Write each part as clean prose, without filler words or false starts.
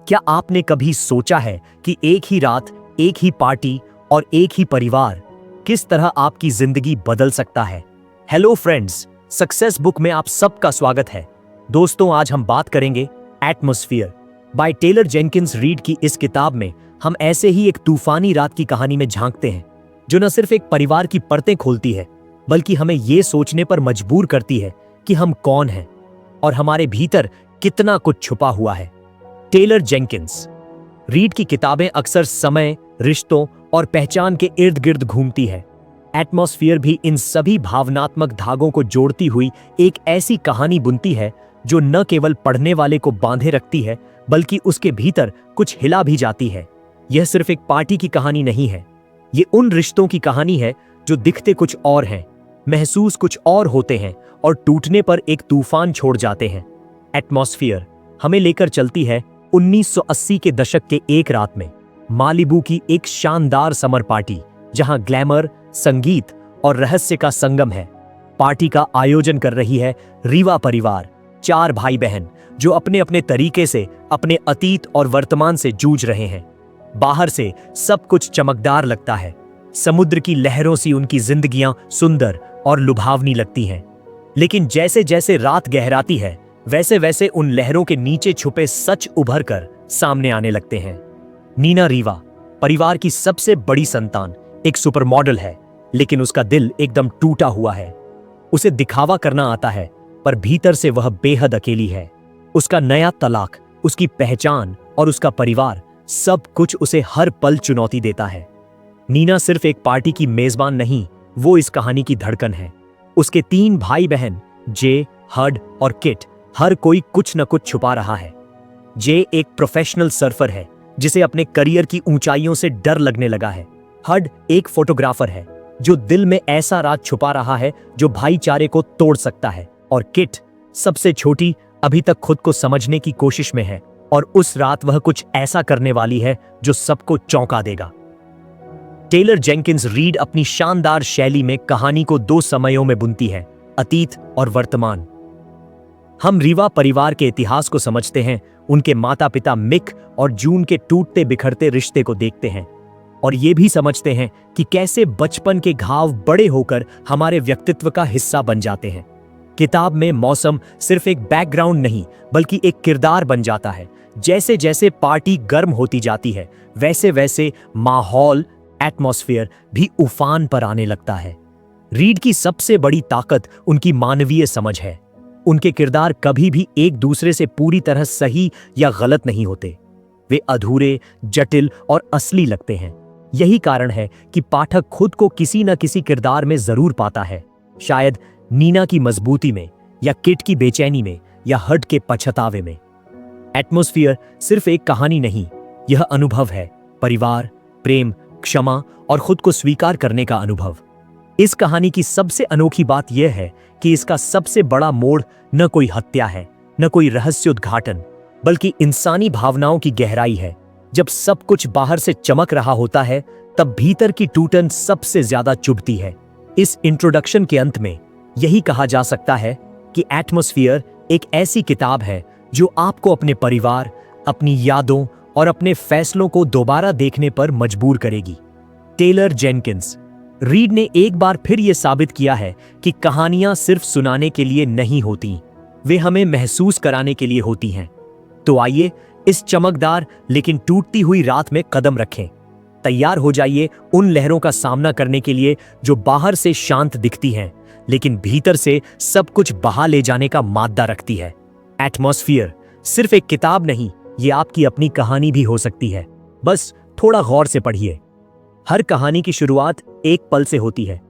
क्या आपने कभी सोचा है कि एक ही रात, एक ही पार्टी और एक ही परिवार किस तरह आपकी जिंदगी बदल सकता है? हेलो फ्रेंड्स, सक्सेस बुक में आप सबका स्वागत है। दोस्तों, आज हम बात करेंगे atmosphere by Taylor Jenkins Reid की इस किताब में हम ऐसे ही एक तूफानी रात की कहानी में झांकते हैं जो न सिर्फ एक परिवार की परतें खोलती है बल्कि हमें यह सोचने पर मजबूर करती है कि हम कौन हैं और हमारे भीतर कितना कुछ छुपा हुआ है। टेलर जेनकिंस रीड की किताबें अक्सर समय, रिश्तों और पहचान के इर्द गिर्द घूमती है। एटमॉस्फेयर भी इन सभी भावनात्मक धागों को जोड़ती हुई एक ऐसी कहानी बुनती है जो न केवल पढ़ने वाले को बांधे रखती है बल्कि उसके भीतर कुछ हिला भी जाती है। यह सिर्फ एक पार्टी की कहानी नहीं है, ये उन रिश्तों की कहानी है जो दिखते कुछ और हैं, महसूस कुछ और होते हैं और टूटने पर एक तूफान छोड़ जाते हैं। एटमॉस्फेयर हमें लेकर चलती है 1980 के दशक के एक रात में मालिबू की एक शानदार समर पार्टी जहां ग्लैमर, संगीत और रहस्य का संगम है। पार्टी का आयोजन कर रही है रीवा परिवार, 4 भाई बहन जो अपने अपने तरीके से अपने अतीत और वर्तमान से जूझ रहे हैं। बाहर से सब कुछ चमकदार लगता है, समुद्र की लहरों सी उनकी जिंदगियां सुंदर और लुभावनी लगती हैं। लेकिन जैसे जैसे रात गहराती है वैसे वैसे उन लहरों के नीचे छुपे सच उभर कर सामने आने लगते हैं। नीना रीवा परिवार की सबसे बड़ी संतान एक सुपर मॉडल है, लेकिन उसका दिल एकदम टूटा हुआ है। उसे दिखावा करना आता है पर भीतर से वह बेहद अकेली है। उसका नया तलाक, उसकी पहचान और उसका परिवार सब कुछ उसे हर पल चुनौती देता है। नीना सिर्फ एक पार्टी की मेजबान नहीं, वो इस कहानी की धड़कन है। उसके 3 भाई बहन जे, हड और किट, हर कोई कुछ न कुछ छुपा रहा है। जे एक प्रोफेशनल सर्फर है जिसे अपने करियर की ऊंचाइयों से डर लगने लगा है। हड एक फोटोग्राफर है जो दिल में ऐसा राज छुपा रहा है जो भाईचारे को तोड़ सकता है। और किट सबसे छोटी, अभी तक खुद को समझने की कोशिश में है और उस रात वह कुछ ऐसा करने वाली है जो सबको चौंका देगा। टेलर जेनकिंस रीड अपनी शानदार शैली में कहानी को 2 समयों में बुनती है, अतीत और वर्तमान। हम रीवा परिवार के इतिहास को समझते हैं, उनके माता पिता मिक और जून के टूटते बिखरते रिश्ते को देखते हैं और ये भी समझते हैं कि कैसे बचपन के घाव बड़े होकर हमारे व्यक्तित्व का हिस्सा बन जाते हैं। किताब में मौसम सिर्फ एक बैकग्राउंड नहीं बल्कि एक किरदार बन जाता है। जैसे जैसे पार्टी गर्म होती जाती है वैसे वैसे माहौल, एटमॉस्फेयर भी उफान पर आने लगता है। रीड की सबसे बड़ी ताकत उनकी मानवीय समझ है। उनके किरदार कभी भी एक दूसरे से पूरी तरह सही या गलत नहीं होते। वे अधूरे, जटिल और असली लगते हैं। यही कारण है कि पाठक खुद को किसी न किसी किरदार में जरूर पाता है, शायद नीना की मजबूती में या किट की बेचैनी में या हट के पछतावे में। एटमॉस्फेयर सिर्फ एक कहानी नहीं, यह अनुभव है, परिवार, प्रेम, क्षमा और खुद को स्वीकार करने का अनुभव। इस कहानी की सबसे अनोखी बात यह है कि इसका सबसे बड़ा मोड़ न कोई हत्या है, न कोई रहस्योद्घाटन, बल्कि इंसानी भावनाओं की गहराई है। जब सब कुछ बाहर से चमक रहा होता है तब भीतर की टूटन सबसे ज्यादा चुभती है। इस इंट्रोडक्शन के अंत में यही कहा जा सकता है कि एटमॉस्फेयर एक ऐसी किताब है जो आपको अपने परिवार, अपनी यादों और अपने फैसलों को दोबारा देखने पर मजबूर करेगी। टेलर जेनकिंस रीड ने एक बार फिर यह साबित किया है कि कहानियां सिर्फ सुनाने के लिए नहीं होती, वे हमें महसूस कराने के लिए होती हैं। तो आइए इस चमकदार लेकिन टूटती हुई रात में कदम रखें। तैयार हो जाइए उन लहरों का सामना करने के लिए जो बाहर से शांत दिखती हैं लेकिन भीतर से सब कुछ बहा ले जाने का मादा रखती है। एटमॉस्फेयर सिर्फ एक किताब नहीं, ये आपकी अपनी कहानी भी हो सकती है। बस थोड़ा गौर से पढ़िए। हर कहानी की शुरुआत एक पल से होती है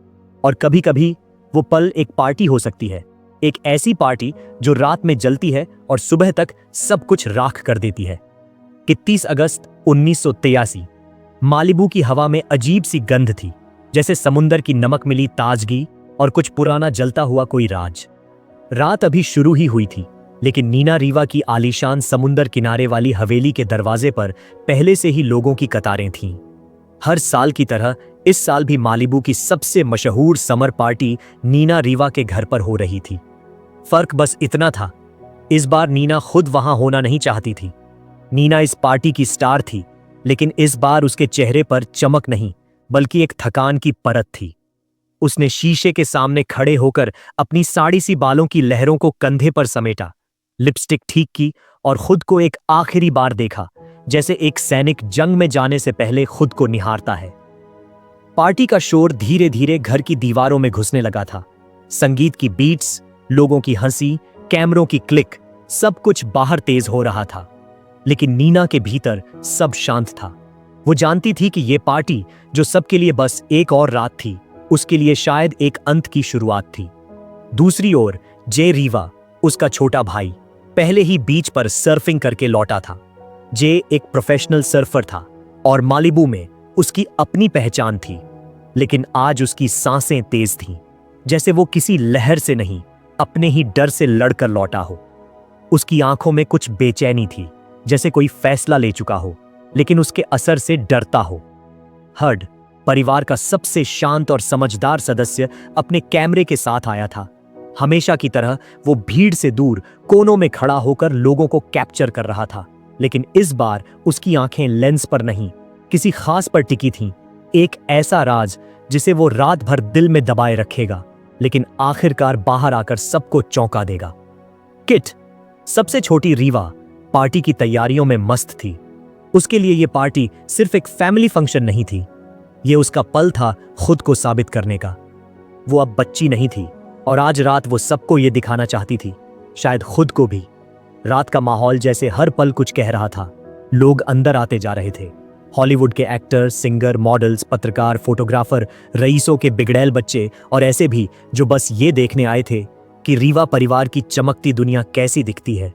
और कभी कभी वो पल एक पार्टी हो सकती है, एक ऐसी पार्टी जो रात में जलती है और सुबह तक सब कुछ राख कर देती है। 31 अगस्त 1983 मालिबू की हवा में अजीब सी गंध थी, जैसे समुंदर की नमक मिली ताजगी और कुछ पुराना जलता हुआ कोई राज। रात अभी शुरू ही हुई थी, लेकिन नीना रीवा की आलीशान समुंदर किनारे वाली हवेली के दरवाजे पर पहले से ही लोगों की कतारें थीं। हर साल की तरह इस साल भी मालिबू की सबसे मशहूर समर पार्टी नीना रीवा के घर पर हो रही थी। फर्क बस इतना था, इस बार नीना खुद वहां होना नहीं चाहती थी। नीना इस पार्टी की स्टार थी, लेकिन इस बार उसके चेहरे पर चमक नहीं बल्कि एक थकान की परत थी। उसने शीशे के सामने खड़े होकर अपनी साड़ी सी बालों की लहरों को कंधे पर समेटा, लिपस्टिक ठीक की और खुद को एक आखिरी बार देखा, जैसे एक सैनिक जंग में जाने से पहले खुद को निहारता है। पार्टी का शोर धीरे धीरे घर की दीवारों में घुसने लगा था। संगीत की बीट्स, लोगों की हंसी, कैमरों की क्लिक, सब कुछ बाहर तेज हो रहा था। लेकिन नीना के भीतर सब शांत था। वो जानती थी कि ये पार्टी, जो सबके लिए बस एक और रात थी, उसके लिए शायद एक अंत की शुरुआत थी। दूसरी ओर जे रीवा, उसका छोटा भाई, पहले ही बीच पर सर्फिंग करके लौटा था। जे एक प्रोफेशनल सर्फर था और मालिबू में उसकी अपनी पहचान थी। लेकिन आज उसकी सांसें तेज थीं, जैसे वो किसी लहर से नहीं, अपने ही डर से लड़कर लौटा हो। उसकी आंखों में कुछ बेचैनी थी, जैसे कोई फैसला ले चुका हो लेकिन उसके असर से डरता हो। हर्ड, परिवार का सबसे शांत और समझदार सदस्य, अपने कैमरे के साथ आया था। हमेशा की तरह वो भीड़ से दूर कोनों में खड़ा होकर लोगों को कैप्चर कर रहा था। लेकिन इस बार उसकी आंखें लेंस पर नहीं, किसी खास पर टिकी थीं। एक ऐसा राज जिसे वो रात भर दिल में दबाए रखेगा, लेकिन आखिरकार बाहर आकर सबको चौंका देगा। किट, सबसे छोटी रीवा, पार्टी की तैयारियों में मस्त थी। उसके लिए यह पार्टी सिर्फ एक फैमिली फंक्शन नहीं थी, यह उसका पल था खुद को साबित करने का। वो अब बच्ची नहीं थी और आज रात वो सबको यह दिखाना चाहती थी, शायद खुद को भी। रात का माहौल जैसे हर पल कुछ कह रहा था। लोग अंदर आते जा रहे थे। हॉलीवुड के एक्टर, सिंगर, मॉडल्स, पत्रकार, फोटोग्राफर, रईसों के बिगड़ैल बच्चे और ऐसे भी जो बस ये देखने आए थे कि रीवा परिवार की चमकती दुनिया कैसी दिखती है।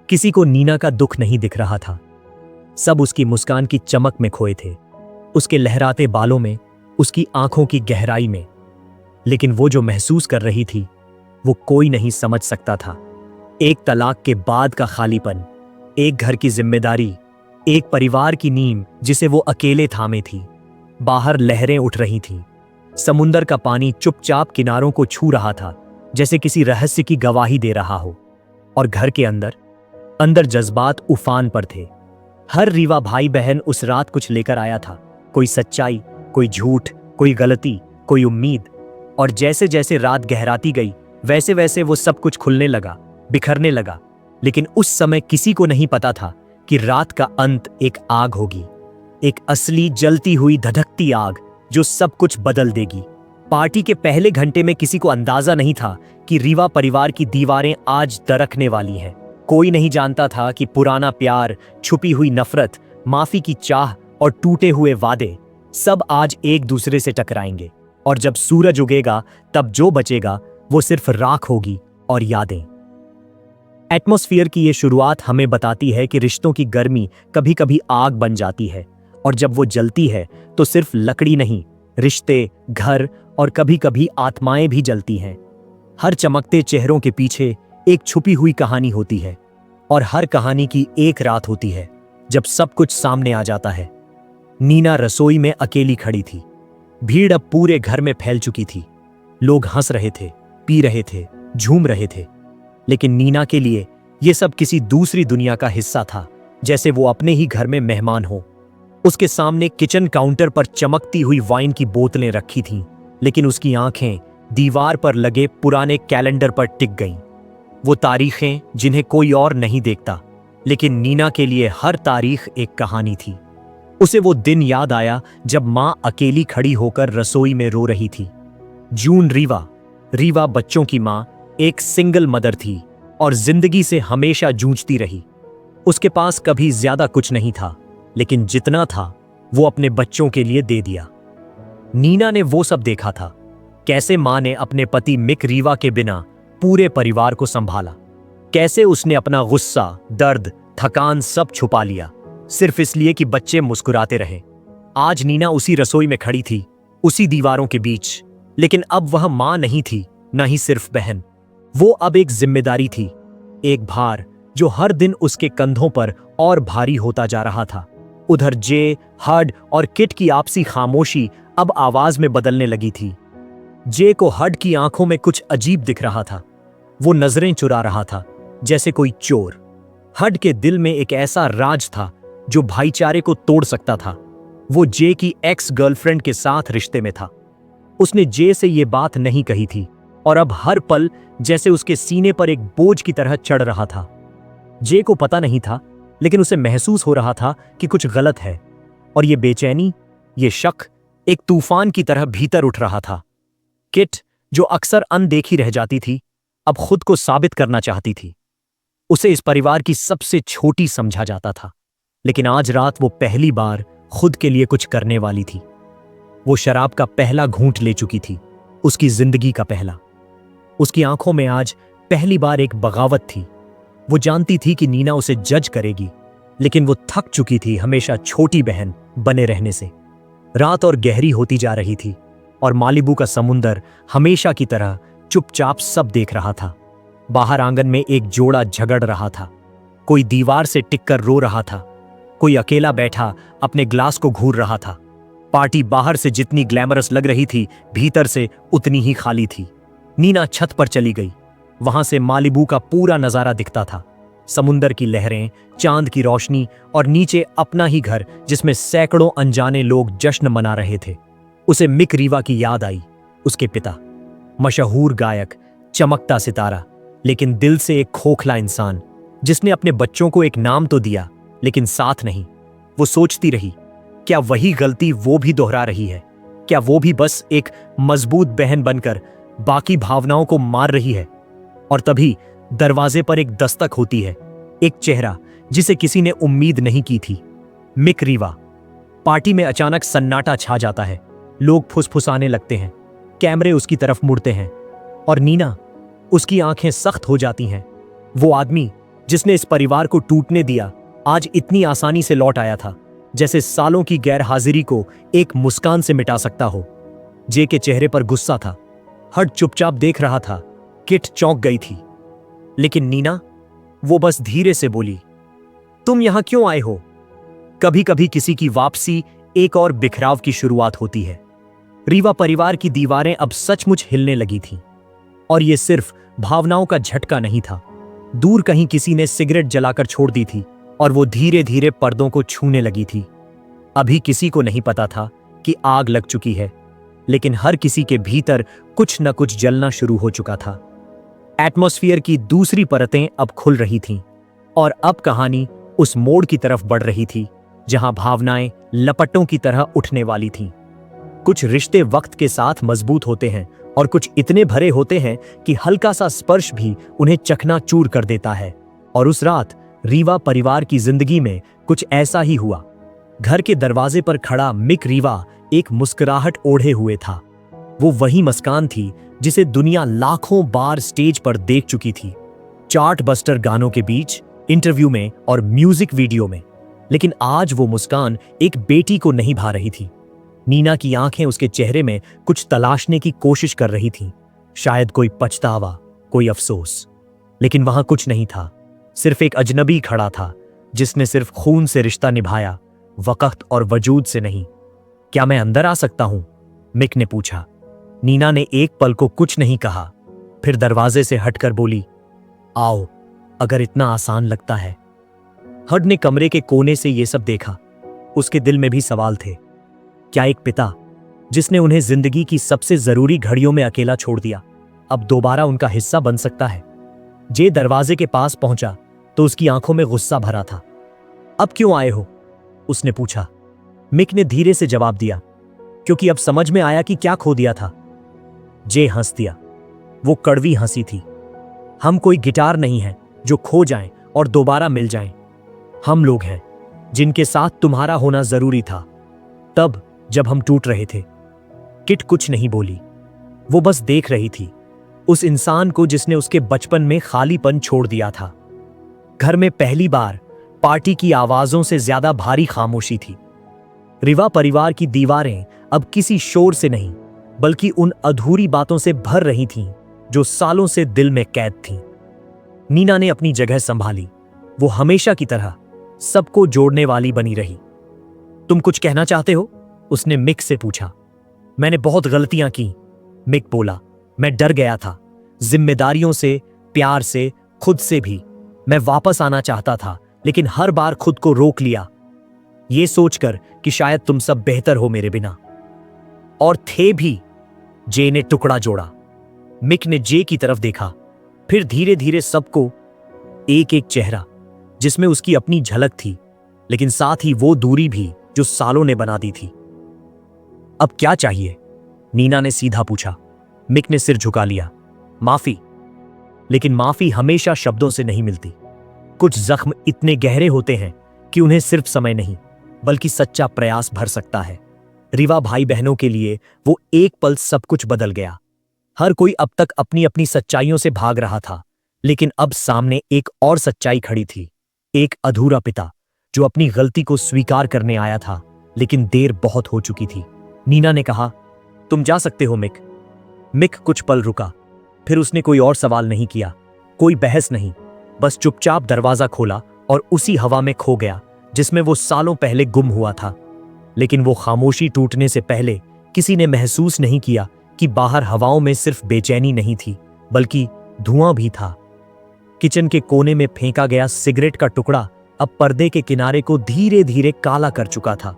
किसी को नीना का दुख नहीं दिख रहा था। सब उसकी मुस्कान की चमक में खोए थे, उसके लहराते बालों में, उसकी आंखों की गहराई में। लेकिन वो जो महसूस कर रही थी, वो कोई नहीं समझ सकता था। एक तलाक के बाद का खालीपन, एक घर की जिम्मेदारी, एक परिवार की नींव जिसे वो अकेले थामे थी। बाहर लहरें उठ रही थीं। समुंदर का पानी चुपचाप किनारों को छू रहा था, जैसे किसी रहस्य की गवाही दे रहा हो। और घर के अंदर जज्बात उफान पर थे। हर रीवा भाई बहन उस रात कुछ लेकर आया था, कोई सच्चाई, कोई झूठ, कोई गलती, कोई उम्मीद। और जैसे जैसे रात गहराती गई, वैसे वैसे वो सब कुछ खुलने लगा, बिखरने लगा। लेकिन उस समय किसी को नहीं पता था कि रात का अंत एक आग होगी, एक असली जलती हुई धधकती आग जो सब कुछ बदल देगी। पार्टी के पहले घंटे में किसी को अंदाजा नहीं था कि रीवा परिवार की दीवारें आज दरकने वाली हैं। कोई नहीं जानता था कि पुराना प्यार, छुपी हुई नफरत, माफी की चाह और टूटे हुए वादे सब आज एक दूसरे से टकराएंगे। और जब सूरज उगेगा, तब जो बचेगा वो सिर्फ राख होगी और यादें। एटमॉस्फेयर की ये शुरुआत हमें बताती है कि रिश्तों की गर्मी कभी कभी आग बन जाती है, और जब वो जलती है तो सिर्फ लकड़ी नहीं, रिश्ते, घर और कभी कभी आत्माएं भी जलती हैं। हर चमकते चेहरों के पीछे एक छुपी हुई कहानी होती है, और हर कहानी की एक रात होती है जब सब कुछ सामने आ जाता है। नीना रसोई में अकेली खड़ी थी। भीड़ अब पूरे घर में फैल चुकी थी। लोग हंस रहे थे, पी रहे थे, झूम रहे थे। लेकिन नीना के लिए यह सब किसी दूसरी दुनिया का हिस्सा था, जैसे वो अपने ही घर में मेहमान हो। उसके सामने किचन काउंटर पर चमकती हुई वाइन की बोतलें रखी थीं, लेकिन उसकी आंखें दीवार पर लगे पुराने कैलेंडर पर टिक गईं। वो तारीखें जिन्हें कोई और नहीं देखता, लेकिन नीना के लिए हर तारीख एक कहानी थी। उसे वो दिन याद आया जब मां अकेली खड़ी होकर रसोई में रो रही थी। जून रीवा बच्चों की मां, एक सिंगल मदर थी और जिंदगी से हमेशा जूझती रही। उसके पास कभी ज्यादा कुछ नहीं था, लेकिन जितना था वो अपने बच्चों के लिए दे दिया। नीना ने वो सब देखा था, कैसे मां ने अपने पति मिक रीवा के बिना पूरे परिवार को संभाला, कैसे उसने अपना गुस्सा, दर्द, थकान सब छुपा लिया, सिर्फ इसलिए कि बच्चे मुस्कुराते रहे। आज नीना उसी रसोई में खड़ी थी, उसी दीवारों के बीच, लेकिन अब वह मां नहीं थी, न ही सिर्फ बहन। वो अब एक जिम्मेदारी थी, एक भार जो हर दिन उसके कंधों पर और भारी होता जा रहा था। उधर जे, हड और किट की आपसी खामोशी अब आवाज में बदलने लगी थी। जे को हड की आंखों में कुछ अजीब दिख रहा था। वो नजरें चुरा रहा था, जैसे कोई चोर। हड के दिल में एक ऐसा राज था जो भाईचारे को तोड़ सकता था। वो जे की एक्स गर्लफ्रेंड के साथ रिश्ते में था। उसने जे से ये बात नहीं कही थी और अब हर पल जैसे उसके सीने पर एक बोझ की तरह चढ़ रहा था। जे को पता नहीं था, लेकिन उसे महसूस हो रहा था कि कुछ गलत है, और ये बेचैनी, ये शक एक तूफान की तरह भीतर उठ रहा था। किट, जो अक्सर अनदेखी रह जाती थी, अब खुद को साबित करना चाहती थी। उसे इस परिवार की सबसे छोटी समझा जाता था, लेकिन आज रात वो पहली बार खुद के लिए कुछ करने वाली थी। वो शराब का पहला घूंट ले चुकी थी, उसकी जिंदगी का पहला। उसकी आंखों में आज पहली बार एक बगावत थी। वो जानती थी कि नीना उसे जज करेगी, लेकिन वो थक चुकी थी हमेशा छोटी बहन बने रहने से। रात और गहरी होती जा रही थी और मालिबू का समुंदर हमेशा की तरह चुपचाप सब देख रहा था। बाहर आंगन में एक जोड़ा झगड़ रहा था। कोई दीवार से टिककर रो रहा था, कोई अकेला बैठा अपने ग्लास को घूर रहा था। पार्टी बाहर से जितनी ग्लैमरस लग रही थी, भीतर से उतनी ही खाली थी। नीना छत पर चली गई। वहां से मालिबू का पूरा नजारा दिखता था। समुंदर की लहरें, चांद की रोशनी और नीचे अपना ही घर जिसमें सैकड़ों अनजाने लोग जश्न मना रहे थे। उसे मिक रीवा की याद आई, उसके पिता, मशहूर गायक, चमकता सितारा, लेकिन दिल से एक खोखला इंसान, जिसने अपने बच्चों को एक नाम तो दिया लेकिन साथ नहीं। वो सोचती रही, क्या वही गलती वो भी दोहरा रही है? क्या वो भी बस एक मजबूत बहन बनकर बाकी भावनाओं को मार रही है? और तभी दरवाजे पर एक दस्तक होती है, एक चेहरा जिसे किसी ने उम्मीद नहीं की थी। मिक रीवा। पार्टी में अचानक सन्नाटा छा जाता है। लोग फुसफुसाने लगते हैं, कैमरे उसकी तरफ मुड़ते हैं, और नीना, उसकी आंखें सख्त हो जाती हैं। वो आदमी जिसने इस परिवार को टूटने दिया, आज इतनी आसानी से लौट आया था, जैसे सालों की गैरहाजिरी को एक मुस्कान से मिटा सकता हो। जे के चेहरे पर गुस्सा था। हड चुपचाप देख रहा था। किट चौंक गई थी, लेकिन नीना, वो बस धीरे से बोली, तुम यहां क्यों आए हो? कभी कभी किसी की वापसी एक और बिखराव की शुरुआत होती है। रीवा परिवार की दीवारें अब सचमुच हिलने लगी थीं, और यह सिर्फ भावनाओं का झटका नहीं था। दूर कहीं किसी ने सिगरेट जलाकर छोड़ दी थी, और वो धीरे धीरे पर्दों को छूने लगी थी। अभी किसी को नहीं पता था कि आग लग चुकी है, लेकिन हर किसी के भीतर कुछ न कुछ जलना शुरू हो चुका था। एटमॉस्फेयर की दूसरी परतें अब खुल रही थीं, और अब कहानी उस मोड़ की तरफ बढ़ रही थी जहां भावनाएं लपटों की तरह उठने वाली थीं। कुछ रिश्ते वक्त के साथ मजबूत होते हैं, और कुछ इतने भरे होते हैं कि हल्का सा स्पर्श भी उन्हें चकनाचूर कर देता है। और उस रात रीवा परिवार की जिंदगी में कुछ ऐसा ही हुआ। घर के दरवाजे पर खड़ा मिक रीवा एक मुस्कुराहट ओढ़े हुए था। वो वही मुस्कान थी जिसे दुनिया लाखों बार स्टेज पर देख चुकी थी, चार्ट बस्टर गानों के बीच, इंटरव्यू में और म्यूजिक वीडियो में। लेकिन आज वो मुस्कान एक बेटी को नहीं भा रही थी। नीना की आंखें उसके चेहरे में कुछ तलाशने की कोशिश कर रही थीं, शायद कोई पछतावा, कोई अफसोस। लेकिन वहां कुछ नहीं था, सिर्फ एक अजनबी खड़ा था जिसने सिर्फ खून से रिश्ता निभाया, वक्त और वजूद से नहीं। क्या मैं अंदर आ सकता हूं? मिक ने पूछा। नीना ने एक पल को कुछ नहीं कहा, फिर दरवाजे से हटकर बोली, आओ, अगर इतना आसान लगता है। हड ने कमरे के कोने से यह सब देखा। उसके दिल में भी सवाल थे। क्या एक पिता जिसने उन्हें जिंदगी की सबसे जरूरी घड़ियों में अकेला छोड़ दिया, अब दोबारा उनका हिस्सा बन सकता है? जे दरवाजे के पास पहुंचा तो उसकी आंखों में गुस्सा भरा था। अब क्यों आए हो? उसने पूछा। मिक ने धीरे से जवाब दिया, क्योंकि अब समझ में आया कि क्या खो दिया था। जे हंस दिया। वो कड़वी हंसी थी। हम कोई गिटार नहीं हैं जो खो जाएं और दोबारा मिल जाएं। हम लोग हैं जिनके साथ तुम्हारा होना जरूरी था, तब जब हम टूट रहे थे। किट कुछ नहीं बोली। वो बस देख रही थी उस इंसान को जिसने उसके बचपन में खालीपन छोड़ दिया था। घर में पहली बार पार्टी की आवाजों से ज्यादा भारी खामोशी थी। रीवा परिवार की दीवारें अब किसी शोर से नहीं, बल्कि उन अधूरी बातों से भर रही थीं जो सालों से दिल में कैद थीं। नीना ने अपनी जगह संभाली। वो हमेशा की तरह सबको जोड़ने वाली बनी रही। तुम कुछ कहना चाहते हो? उसने मिक से पूछा। मैंने बहुत गलतियां की, मिक बोला। मैं डर गया था, जिम्मेदारियों से, प्यार से, खुद से भी। मैं वापस आना चाहता था, लेकिन हर बार खुद को रोक लिया, ये सोचकर कि शायद तुम सब बेहतर हो मेरे बिना। और थे भी। जे ने टुकड़ा जोड़ा। मिक ने जे की तरफ देखा, फिर धीरे धीरे सबको, एक एक चेहरा जिसमें उसकी अपनी झलक थी, लेकिन साथ ही वो दूरी भी जो सालों ने बना दी थी। अब क्या चाहिए? नीना ने सीधा पूछा। मिक ने सिर झुका लिया। माफी। लेकिन माफी हमेशा शब्दों से नहीं मिलती। कुछ जख्म इतने गहरे होते हैं कि उन्हें सिर्फ समय नहीं, बल्कि सच्चा प्रयास भर सकता है। रिवा भाई बहनों के लिए वो एक पल सब कुछ बदल गया। हर कोई अब तक अपनी अपनी सच्चाइयों से भाग रहा था, लेकिन अब सामने एक और सच्चाई खड़ी थी। एक अधूरा पिता जो अपनी गलती को स्वीकार करने आया था, लेकिन देर बहुत हो चुकी थी। नीना ने कहा, तुम जा सकते हो मिक। मिक कुछ पल रुका, फिर उसने कोई और सवाल नहीं किया, कोई बहस नहीं, बस चुपचाप दरवाजा खोला और उसी हवा में खो गया जिसमें वो सालों पहले गुम हुआ था। लेकिन वो खामोशी टूटने से पहले किसी ने महसूस नहीं किया कि बाहर हवाओं में सिर्फ बेचैनी नहीं थी, बल्कि धुआं भी था। किचन के कोने में फेंका गया सिगरेट का टुकड़ा अब पर्दे के किनारे को धीरे धीरे काला कर चुका था।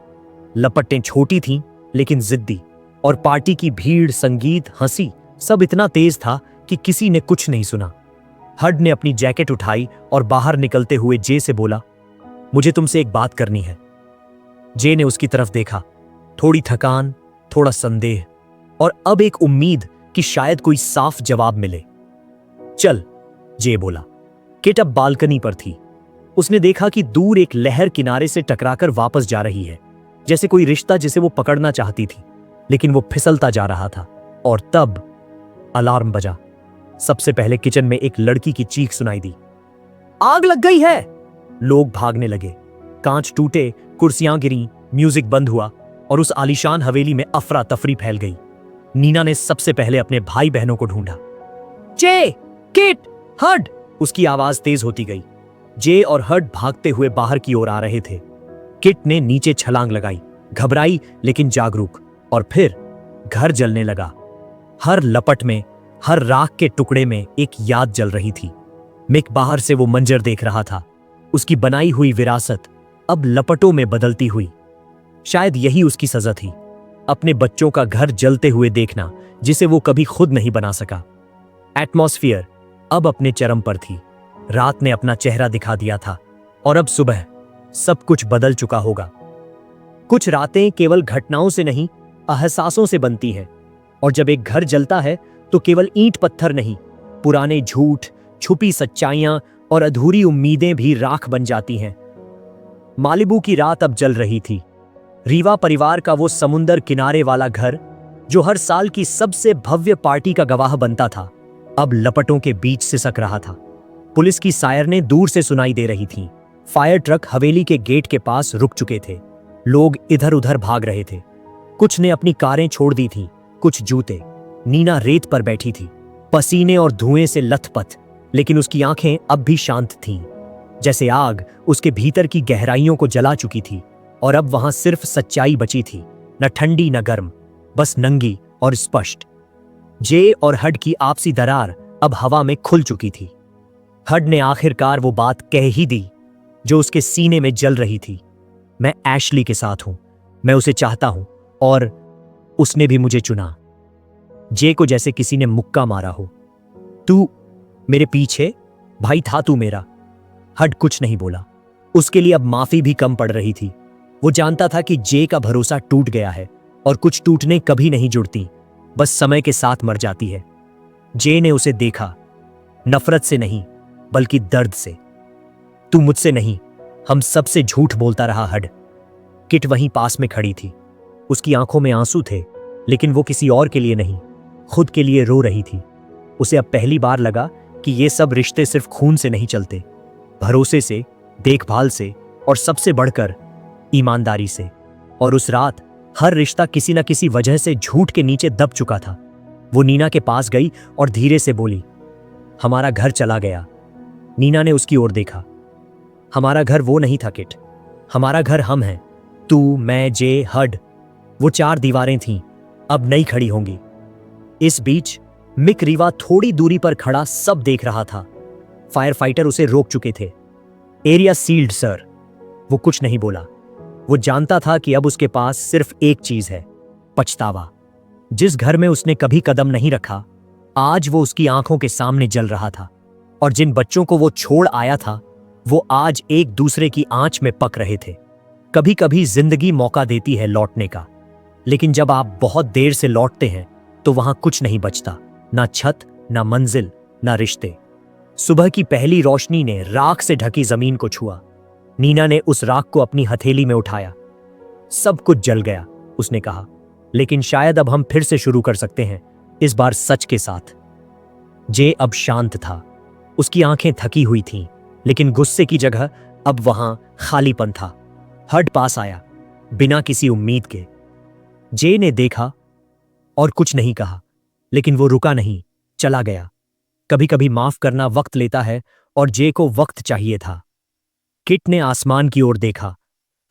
लपटें छोटी थीं, लेकिन जिद्दी, और पार्टी की भीड़, संगीत, हंसी सब इतना तेज था कि किसी ने कुछ नहीं सुना। हड ने अपनी जैकेट उठाई और बाहर निकलते हुए जे से बोला, मुझे तुमसे एक बात करनी है। जे ने उसकी तरफ देखा, थोड़ी थकान, थोड़ा संदेह, और अब एक उम्मीद कि शायद कोई साफ जवाब मिले। चल, जे बोला। किट अब बालकनी पर थी। उसने देखा कि दूर एक लहर किनारे से टकराकर वापस जा रही है, जैसे कोई रिश्ता जिसे वो पकड़ना चाहती थी, लेकिन वो फिसलता जा रहा था। और तब अलार्म बजा। सबसे पहले किचन में एक लड़की की चीख सुनाई दी, आग लग गई है। लोग भागने लगे, कांच टूटे, कुर्सियां गिरी, म्यूजिक बंद हुआ और उस आलीशान हवेली में अफरा तफरी फैल गई। नीना ने सबसे पहले अपने भाई बहनों को ढूंढा। जे, किट, हड। उसकी आवाज तेज होती गई। जे और हड भागते हुए बाहर की ओर आ रहे थे। किट ने नीचे छलांग लगाई, घबराई लेकिन जागरूक, और फिर घर जलने लगा। हर लपट में, हर राख के टुकड़े में एक याद जल रही थी। मिक बाहर से वो मंजर देख रहा था, उसकी बनाई हुई विरासत अब लपटों में बदलती हुई। शायद यही उसकी सजा थी, अपने बच्चों का घर जलते हुए देखना, जिसे वो कभी खुद नहीं बना सका। एटमॉस्फियर अब अपने चरम पर थी। रात ने अपना चेहरा दिखा दिया था, और अब सुबह सब कुछ बदल चुका होगा। कुछ रातें केवल घटनाओं से नहीं, एहसासों से बनती हैं, और जब एक घर जलता है तो केवल ईंट पत्थर नहीं, पुराने झूठ, छुपी सच्चाइयां और अधूरी उम्मीदें भी राख बन जाती हैं। मालिबू की रात अब जल रही थी। रीवा परिवार का वो समुंदर किनारे वाला घर, जो हर साल की सबसे भव्य पार्टी का गवाह बनता था, अब लपटों के बीच सिसक रहा था। पुलिस की सायरनें दूर से सुनाई दे रही थीं। फायर ट्रक हवेली के गेट के पास रुक चुके थे। लोग इधर उधर भाग रहे थे। कुछ ने अपनी कारें छोड़ दी थीं, कुछ जूते। नीना रेत पर बैठी थी, पसीने और धुएं से लथपथ, लेकिन उसकी आंखें अब भी शांत थीं, जैसे आग उसके भीतर की गहराइयों को जला चुकी थी। और अब वहां सिर्फ सच्चाई बची थी, न ठंडी न गर्म, बस नंगी और स्पष्ट। जे और हड की आपसी दरार अब हवा में खुल चुकी थी। हड ने आखिरकार वो बात कह ही दी जो उसके सीने में जल रही थी। मैं एशली के साथ हूं, मैं उसे चाहता हूं, और उसने भी मुझे चुना। जे को जैसे किसी ने मुक्का मारा हो। तू मेरे पीछे, भाई था तू मेरा। हड कुछ नहीं बोला। उसके लिए अब माफी भी कम पड़ रही थी। वो जानता था कि जे का भरोसा टूट गया है, और कुछ टूटने कभी नहीं जुड़ती, बस समय के साथ मर जाती है। जे ने उसे देखा, नफरत से नहीं, बल्कि दर्द से। तू मुझसे नहीं, हम सबसे झूठ बोलता रहा हड। किट वहीं पास में खड़ी थी। उसकी आंखों में आंसू थे, लेकिन वो किसी और के लिए नहीं, खुद के लिए रो रही थी। उसे अब पहली बार लगा कि ये सब रिश्ते सिर्फ खून से नहीं चलते, भरोसे से, देखभाल से, और सबसे बढ़कर ईमानदारी से। और उस रात हर रिश्ता किसी न किसी वजह से झूठ के नीचे दब चुका था। वो नीना के पास गई और धीरे से बोली, हमारा घर चला गया। नीना ने उसकी ओर देखा। हमारा घर वो नहीं था किट, हमारा घर हम हैं। तू, मैं, जे, हड। वो चार दीवारें थीं, अब नहीं खड़ी होंगी। इस बीच मिक रीवा थोड़ी दूरी पर खड़ा सब देख रहा था। फायर फाइटर उसे रोक चुके थे। Area sealed sir. वो कुछ नहीं बोला। वो जानता था कि अब उसके पास सिर्फ एक चीज है, पछतावा। जिस घर में उसने कभी कदम नहीं रखा, आज वो उसकी आंखों के सामने जल रहा था। और जिन बच्चों को वो छोड़ आया था, वो आज एक दूसरे की आंच में पक रहे थे। कभी कभी जिंदगी मौका देती है लौटने का, लेकिन जब आप बहुत देर से लौटते हैं तो वहां कुछ नहीं बचता, ना छत, ना मंजिल, ना रिश्ते। सुबह की पहली रोशनी ने राख से ढकी जमीन को छुआ। नीना ने उस राख को अपनी हथेली में उठाया। सब कुछ जल गया, उसने कहा, लेकिन शायद अब हम फिर से शुरू कर सकते हैं, इस बार सच के साथ। जे अब शांत था। उसकी आंखें थकी हुई थीं, लेकिन गुस्से की जगह अब वहां खालीपन था। हड पास आया, बिना किसी उम्मीद के। जे ने देखा और कुछ नहीं कहा, लेकिन वो रुका नहीं, चला गया। कभी कभी माफ करना वक्त लेता है, और जे को वक्त चाहिए था। किट ने आसमान की ओर देखा।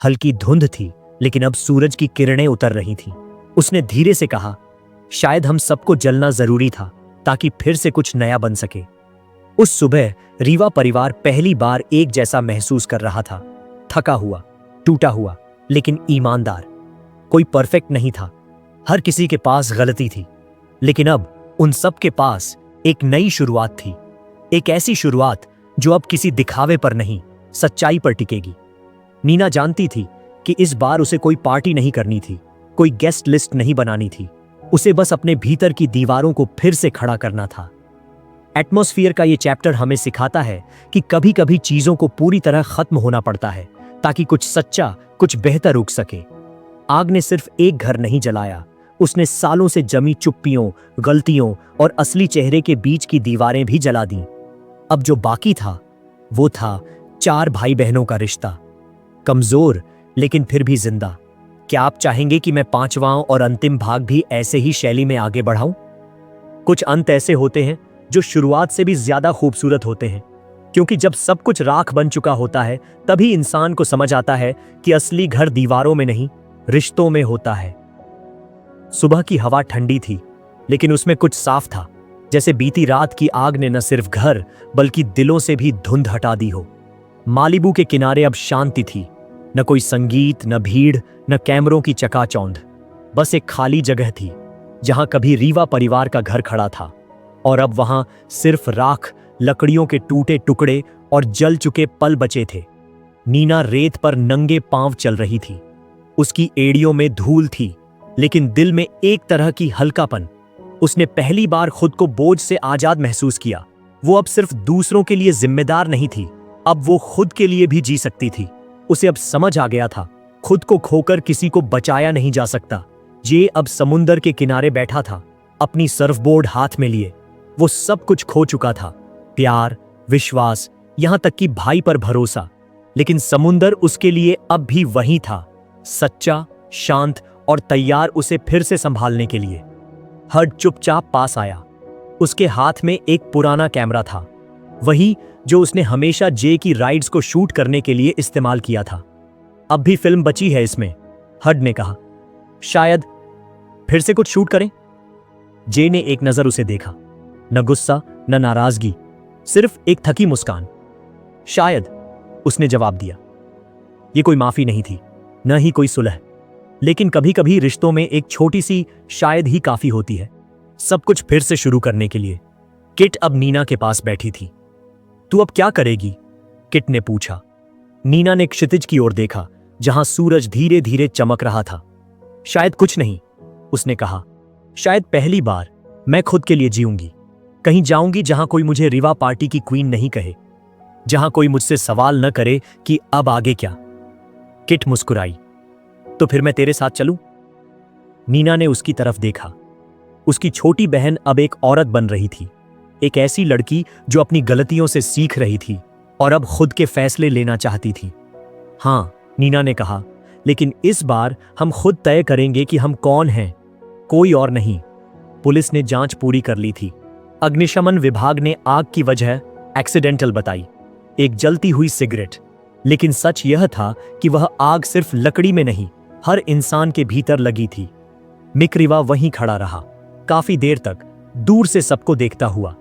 हल्की धुंध थी, लेकिन अब सूरज की किरणें उतर रही थीं। उसने धीरे से कहा, शायद हम सबको जलना जरूरी था, ताकि फिर से कुछ नया बन सके। उस सुबह रीवा परिवार पहली बार एक जैसा महसूस कर रहा था। थका हुआ, टूटा हुआ, लेकिन ईमानदार। कोई परफेक्ट नहीं था, हर किसी के पास गलती थी, लेकिन अब उन सब के पास एक नई शुरुआत थी। एक ऐसी शुरुआत जो अब किसी दिखावे पर नहीं, सच्चाई पर टिकेगी। नीना जानती थी कि इस बार उसे कोई पार्टी नहीं करनी थी, कोई गेस्ट लिस्ट नहीं बनानी थी। उसे बस अपने भीतर की दीवारों को फिर से खड़ा करना था। एटमॉस्फेयर का ये चैप्टर हमें सिखाता है कि कभी कभी चीजों को पूरी तरह खत्म होना पड़ता है, ताकि कुछ सच्चा, कुछ बेहतर उग सके। आग ने सिर्फ एक घर नहीं जलाया, उसने सालों से जमी चुप्पियों, गलतियों और असली चेहरे के बीच की दीवारें भी जला दी। अब जो बाकी था, वो था 4 भाई बहनों का रिश्ता। कमजोर, लेकिन फिर भी जिंदा। क्या आप चाहेंगे कि मैं 5वां और अंतिम भाग भी ऐसे ही शैली में आगे बढ़ाऊं? कुछ अंत ऐसे होते हैं जो शुरुआत से भी ज्यादा खूबसूरत होते हैं, क्योंकि जब सब कुछ राख बन चुका होता है, तभी इंसान को समझ आता है कि असली घर दीवारों में नहीं, रिश्तों में होता है। सुबह की हवा ठंडी थी, लेकिन उसमें कुछ साफ था, जैसे बीती रात की आग ने न सिर्फ घर बल्कि दिलों से भी धुंध हटा दी हो। मालिबू के किनारे अब शांति थी, न कोई संगीत, न भीड़, न कैमरों की चकाचौंध। बस एक खाली जगह थी, जहां कभी रीवा परिवार का घर खड़ा था, और अब वहां सिर्फ राख, लकड़ियों के टूटे टुकड़े और जल चुके पल बचे थे। नीना रेत पर नंगे पांव चल रही थी। उसकी एड़ियों में धूल थी, लेकिन दिल में एक तरह की हल्कापन। उसने पहली बार खुद को बोझ से आजाद महसूस किया। वो अब सिर्फ दूसरों के लिए जिम्मेदार नहीं थी, अब वो खुद के लिए भी जी सकती थी। उसे अब समझ आ गया था, खुद को खोकर किसी को बचाया नहीं जा सकता। ये अब समुंदर के किनारे बैठा था, अपनी सर्फबोर्ड हाथ में लिए। वो सब कुछ खो चुका था, प्यार, विश्वास, यहां तक कि भाई पर भरोसा। लेकिन समुंदर उसके लिए अब भी वही था, सच्चा, शांत और तैयार उसे फिर से संभालने के लिए। हड चुपचाप पास आया। उसके हाथ में एक पुराना कैमरा था, वही जो उसने हमेशा जे की राइड्स को शूट करने के लिए इस्तेमाल किया था। अब भी फिल्म बची है इसमें, हड ने कहा। शायद फिर से कुछ शूट करें? जे ने एक नजर उसे देखा, न गुस्सा न नाराजगी, सिर्फ एक थकी मुस्कान। शायद, उसने जवाब दिया। यह कोई माफी नहीं थी, न ही कोई सुलह, लेकिन कभी कभी रिश्तों में एक छोटी सी शायद ही काफी होती है, सब कुछ फिर से शुरू करने के लिए। किट अब नीना के पास बैठी थी। तू अब क्या करेगी? किट ने पूछा। नीना ने क्षितिज की ओर देखा, जहां सूरज धीरे धीरे चमक रहा था। शायद कुछ नहीं, उसने कहा। शायद पहली बार मैं खुद के लिए जीऊंगी। कहीं जाऊंगी जहां कोई मुझे रीवा पार्टी की क्वीन नहीं कहे, जहां कोई मुझसे सवाल न करे कि अब आगे क्या। किट मुस्कुराई। तो फिर मैं तेरे साथ चलूं? नीना ने उसकी तरफ देखा। उसकी छोटी बहन अब एक औरत बन रही थी, एक ऐसी लड़की जो अपनी गलतियों से सीख रही थी और अब खुद के फैसले लेना चाहती थी। हां, नीना ने कहा, लेकिन इस बार हम खुद तय करेंगे कि हम कौन हैं, कोई और नहीं। पुलिस ने जांच पूरी कर ली थी। अग्निशमन विभाग ने आग की वजह एक्सीडेंटल बताई, एक जलती हुई सिगरेट। लेकिन सच यह था कि वह आग सिर्फ लकड़ी में नहीं, हर इंसान के भीतर लगी थी। मिक रीवा वहीं खड़ा रहा, काफी देर तक, दूर से सबको देखता हुआ।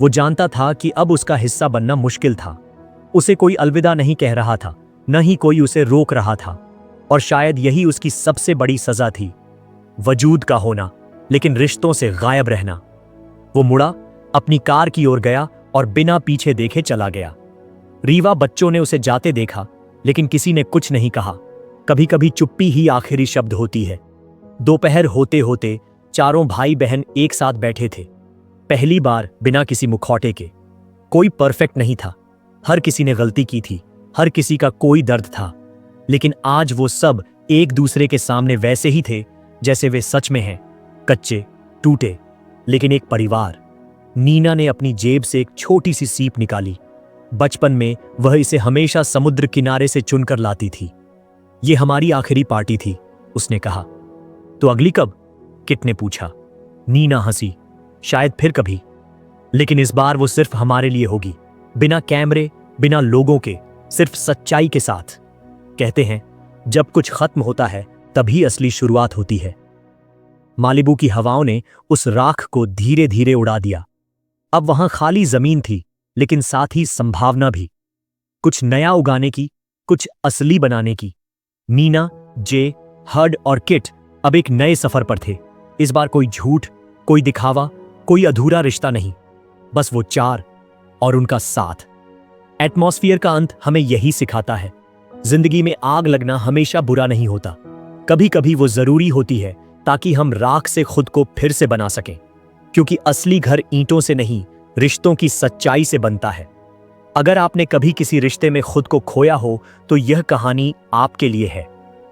वो जानता था कि अब उसका हिस्सा बनना मुश्किल था। उसे कोई अलविदा नहीं कह रहा था, न ही कोई उसे रोक रहा था, और शायद यही उसकी सबसे बड़ी सजा थी, वजूद का होना लेकिन रिश्तों से गायब रहना। वो मुड़ा, अपनी कार की ओर गया और बिना पीछे देखे चला गया। रीवा बच्चों ने उसे जाते देखा, लेकिन किसी ने कुछ नहीं कहा। कभी कभी चुप्पी ही आखिरी शब्द होती है। दोपहर होते होते चारों भाई बहन एक साथ बैठे थे, पहली बार बिना किसी मुखौटे के। कोई परफेक्ट नहीं था, हर किसी ने गलती की थी, हर किसी का कोई दर्द था, लेकिन आज वो सब एक दूसरे के सामने वैसे ही थे जैसे वे सच में हैं, कच्चे, टूटे, लेकिन एक परिवार। नीना ने अपनी जेब से एक छोटी सी सीप निकाली। बचपन में वह इसे हमेशा समुद्र किनारे से चुनकर लाती थी। ये हमारी आखिरी पार्टी थी, उसने कहा। तो अगली कब? किट ने पूछा। नीना हंसी। शायद फिर कभी, लेकिन इस बार वो सिर्फ हमारे लिए होगी, बिना कैमरे, बिना लोगों के, सिर्फ सच्चाई के साथ। कहते हैं जब कुछ खत्म होता है तभी असली शुरुआत होती है। मालिबू की हवाओं ने उस राख को धीरे धीरे उड़ा दिया। अब वहां खाली जमीन थी, लेकिन साथ ही संभावना भी, कुछ नया उगाने की, कुछ असली बनाने की। नीना, जे, हड और किट अब एक नए सफर पर थे। इस बार कोई झूठ, कोई दिखावा, कोई अधूरा रिश्ता नहीं, बस वो चार और उनका साथ। एटमॉस्फियर का अंत हमें यही सिखाता है, जिंदगी में आग लगना हमेशा बुरा नहीं होता। कभी कभी वो जरूरी होती है ताकि हम राख से खुद को फिर से बना सकें, क्योंकि असली घर ईंटों से नहीं, रिश्तों की सच्चाई से बनता है। अगर आपने कभी किसी रिश्ते में खुद को खोया हो तो यह कहानी आपके लिए है।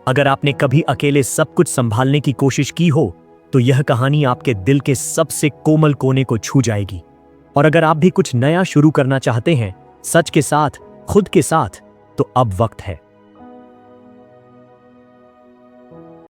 अगर आपने कभी अकेले सब कुछ संभालने की कोशिश की हो तो यह कहानी आपके दिल के सबसे कोमल कोने को छू जाएगी। और अगर आप भी कुछ नया शुरू करना चाहते हैं, सच के साथ, खुद के साथ, तो अब वक्त है।